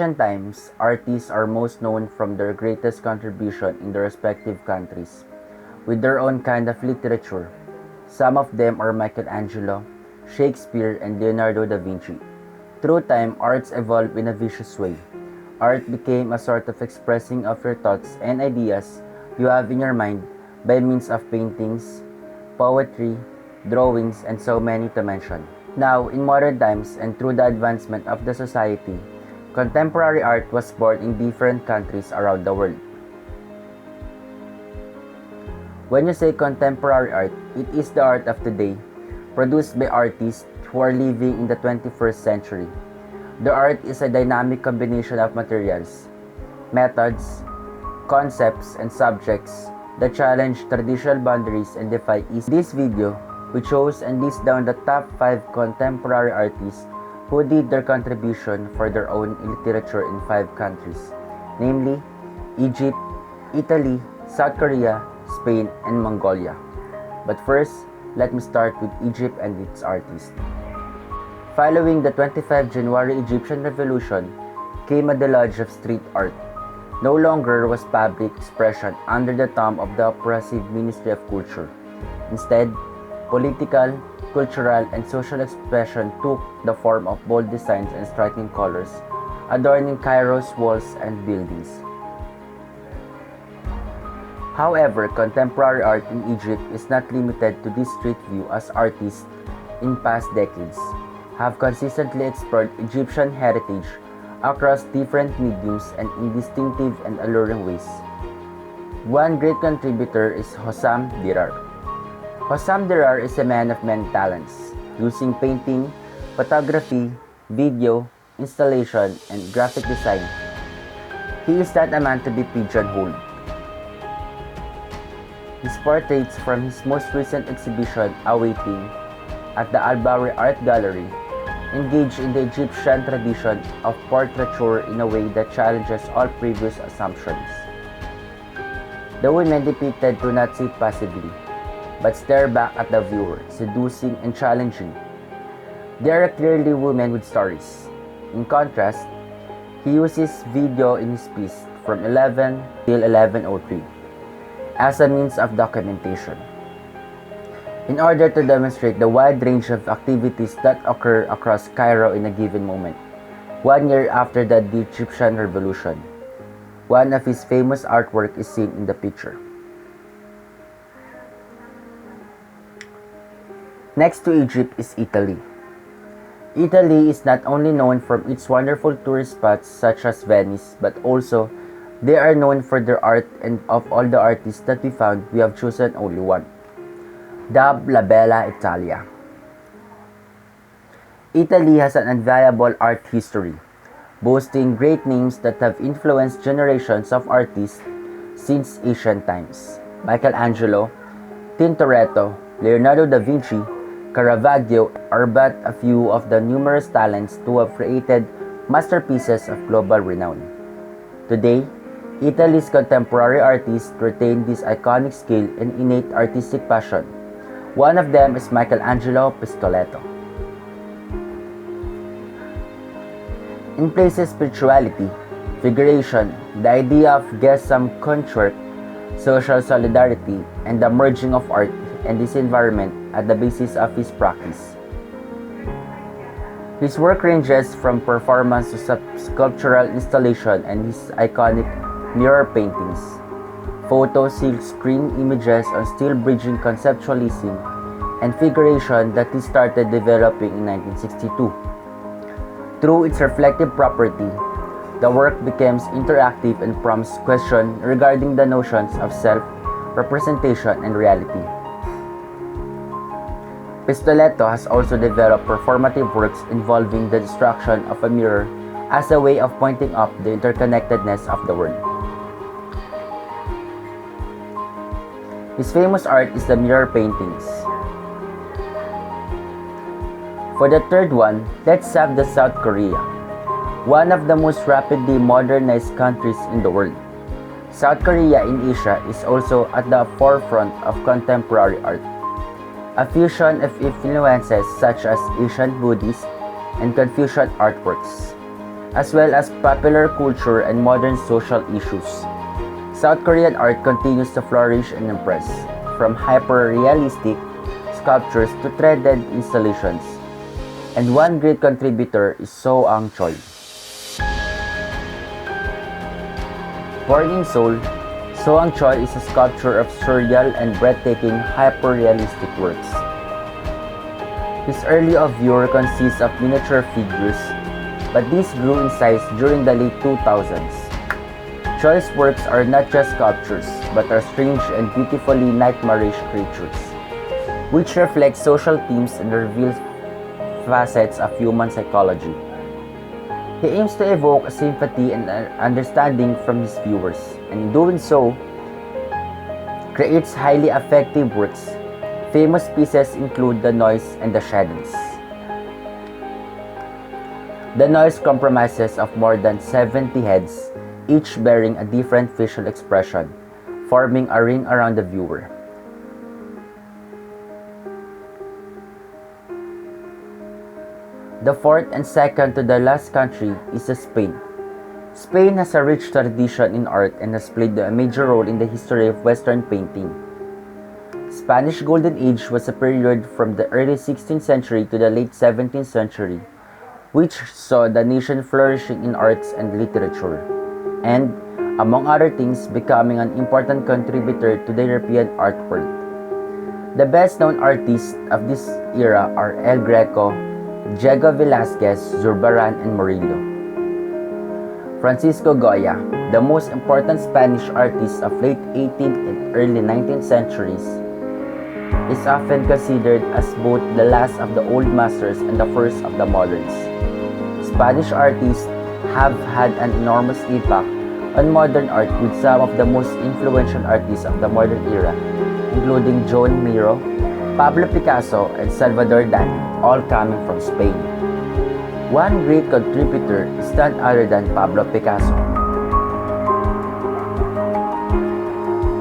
In times, artists are most known from their greatest contribution in their respective countries, with their own kind of literature. Some of them are Michelangelo, Shakespeare, and Leonardo da Vinci. Through time, arts evolved in a vicious way. Art became a sort of expressing of your thoughts and ideas you have in your mind by means of paintings, poetry, drawings, and so many to mention. Now, in modern times and through the advancement of the society, contemporary art was born in different countries around the world. When you say contemporary art, it is the art of today, produced by artists who are living in the 21st century. The art is a dynamic combination of materials, methods, concepts, and subjects that challenge traditional boundaries and defy ease. In this video, we chose and list down the top 5 contemporary artists who did their contribution for their own literature in 5 countries, namely Egypt, Italy, South Korea, Spain, and Mongolia. But first, let me start with Egypt and its artists. Following the 25 January Egyptian Revolution came a deluge of street art. No longer was public expression under the thumb of the oppressive Ministry of Culture. Instead, political, cultural, and social expression took the form of bold designs and striking colors, adorning Cairo's walls and buildings. However, contemporary art in Egypt is not limited to this street view, as artists in past decades have consistently explored Egyptian heritage across different mediums and in distinctive and alluring ways. One great contributor is Hossam Dirar. Hossam Dirar is a man of many talents, using painting, photography, video, installation, and graphic design. He is not a man to be pigeonholed. His portraits from his most recent exhibition, Awaiting, at the Al-Bawi Art Gallery, engage in the Egyptian tradition of portraiture in a way that challenges all previous assumptions. The women depicted do not sit passively, but stare back at the viewer, seducing and challenging. They are clearly women with stories. In contrast, he uses video in his piece from 11 till 1103 as a means of documentation, in order to demonstrate the wide range of activities that occur across Cairo in a given moment. 1 year after the Egyptian Revolution, one of his famous artwork is seen in the picture. Next to Egypt is Italy. Italy is not only known for its wonderful tourist spots such as Venice, but also they are known for their art, and of all the artists that we found, we have chosen only one. Dubbed La Bella Italia. Italy has an enviable art history, boasting great names that have influenced generations of artists since ancient times. Michelangelo, Tintoretto, Leonardo da Vinci, Caravaggio are but a few of the numerous talents to have created masterpieces of global renown. Today, Italy's contemporary artists retain this iconic skill and innate artistic passion. One of them is Michelangelo Pistoletto. In places spirituality, figuration, the idea of gesam kunstwerk, social solidarity, and the merging of art and this environment at the basis of his practice. His work ranges from performance to sculptural installation and his iconic mirror paintings, photos, silk screen images on steel bridging conceptualism, and figuration that he started developing in 1962. Through its reflective property, the work becomes interactive and prompts questions regarding the notions of self, representation, and reality. Pistoletto has also developed performative works involving the destruction of a mirror as a way of pointing up the interconnectedness of the world. His famous art is the mirror paintings. For the third one, let's have the South Korea, one of the most rapidly modernized countries in the world. South Korea in Asia is also at the forefront of contemporary art, a fusion of influences such as Asian Buddhist and Confucian artworks. as well as popular culture and modern social issues. South Korean art continues to flourish and impress, from hyper-realistic sculptures to threaded installations. And one great contributor is So Ang Choi. Born in Seoul, So Ang Choi is a sculptor of surreal and breathtaking hyper-realistic works. His early oeuvre consists of miniature figures, but these grew in size during the late 2000s. Choi's works are not just sculptures, but are strange and beautifully nightmarish creatures, which reflect social themes and reveal facets of human psychology. He aims to evoke a sympathy and understanding from his viewers, and in doing so, creates highly effective works. Famous pieces include The Noise and The Shadows. The Noise comprises of more than 70 heads, each bearing a different facial expression, forming a ring around the viewer. The fourth and second to the last country is Spain. Spain has a rich tradition in art and has played a major role in the history of Western painting. Spanish Golden Age was a period from the early 16th century to the late 17th century, which saw the nation flourishing in arts and literature, and, among other things, becoming an important contributor to the European art world. The best-known artists of this era are El Greco, Diego Velázquez, Zurbarán, and Murillo. Francisco Goya, the most important Spanish artist of late 18th and early 19th centuries, is often considered as both the last of the old masters and the first of the moderns. Spanish artists have had an enormous impact on modern art, with some of the most influential artists of the modern era, including Joan Miro, Pablo Picasso, and Salvador Dali, all coming from Spain. One great contributor is none other than Pablo Picasso.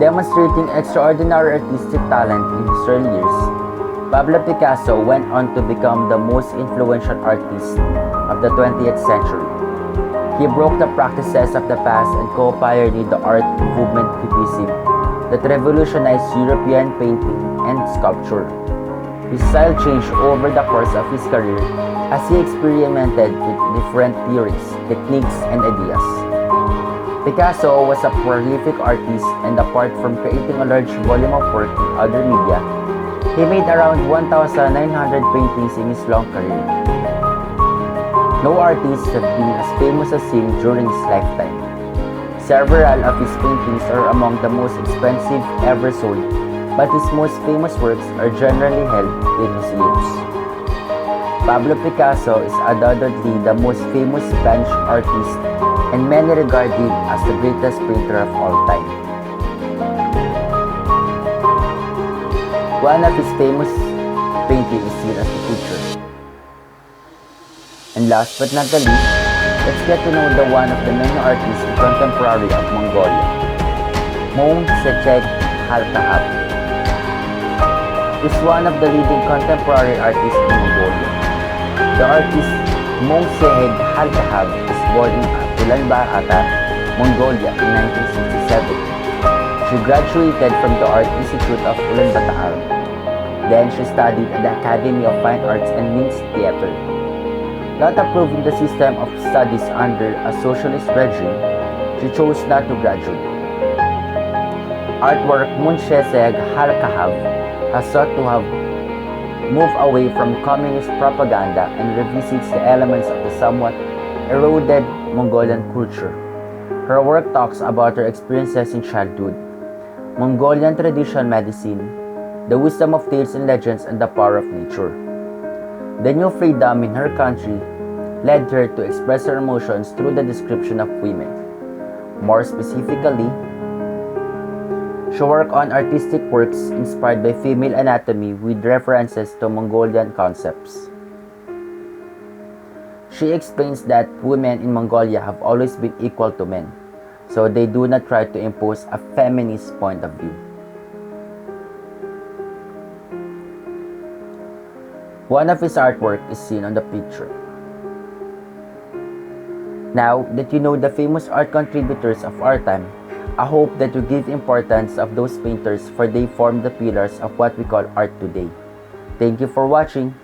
Demonstrating extraordinary artistic talent in his early years, Pablo Picasso went on to become the most influential artist of the 20th century. He broke the practices of the past and co-pioneered the art movement Cubism that revolutionized European painting and sculpture. His style changed over the course of his career as he experimented with different theories, techniques, and ideas. Picasso was a prolific artist, and apart from creating a large volume of work in other media, he made around 1,900 paintings in his long career. No artist has been as famous as him during his lifetime. Several of his paintings are among the most expensive ever sold, but his most famous works are generally held in museums. Pablo Picasso is undoubtedly the most famous Spanish artist, and many regard him as the greatest painter of all time. One of his famous paintings is seen as the picture. And last but not the least, let's get to know the one of the many artists in contemporary of Mongolia, Mom Sechek Halkahab. Is one of the leading contemporary artists in Mongolia. The artist Mom Sechek Halkahab was born in Ulaanbaatar, Mongolia in 1967. She graduated from the Art Institute of Ulaanbaatar. Then she studied at the Academy of Fine Arts and Minsk Theatre. Not approving the system of studies under a socialist regime, she chose not to graduate. Artwork Munsheseg Halkahav has sought to have moved away from communist propaganda and revisits the elements of the somewhat eroded Mongolian culture. Her work talks about her experiences in childhood, Mongolian traditional medicine, the wisdom of tales and legends, and the power of nature. The new freedom in her country led her to express her emotions through the description of women. More specifically, she worked on artistic works inspired by female anatomy with references to Mongolian concepts. She explains that women in Mongolia have always been equal to men, so they do not try to impose a feminist point of view. One of his artwork is seen on the picture. Now that you know the famous art contributors of our time, I hope that you give importance of those painters, for they form the pillars of what we call art today. Thank you for watching.